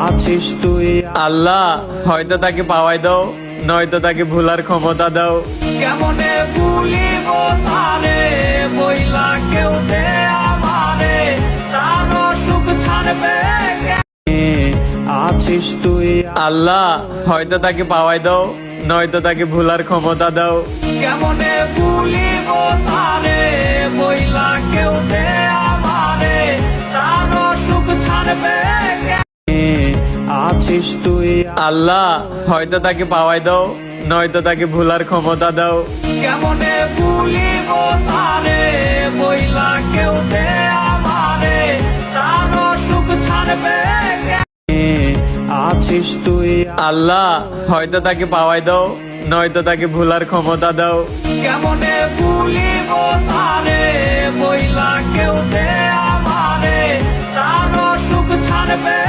আছিস তুই। আল্লাহ হয়তো তাকে পাওয়াই দাও, নয়তো তাকে ভুলার ক্ষমতা দাও। কেমনে ভুলিব তারে, বইলা কেউ দে আমারে, তার সুখ ছাড়বে কেমনে? আছিস তুই। আল্লাহ হয়তো তাকে পাওয়াই দাও, নয়তো তাকে ভুলার ক্ষমতা দাও। কেমনে ভুলিব তারে, বইলা কেউ দে আমারে, তার সুখ ছাড়বে কেমনে? আছিস তুই। আল্লাহ হয়তো তাকে পাওয়াই দাও, নয়তো তাকে ভুলার ক্ষমতা দাও। কেমনে ভুলিব তারে, বইলা কেউ দে আমারে, তার সুখ ছাড়বে কেমনে? আছিস তুই। আল্লাহ হয়তো তাকে পাওয়াই দাও, নয়তো তাকে ভুলার ক্ষমতা দাও। কেমনে ভুলিব তারে, বইলা কেউ দে আমারে, তার সুখ ছাড়বে।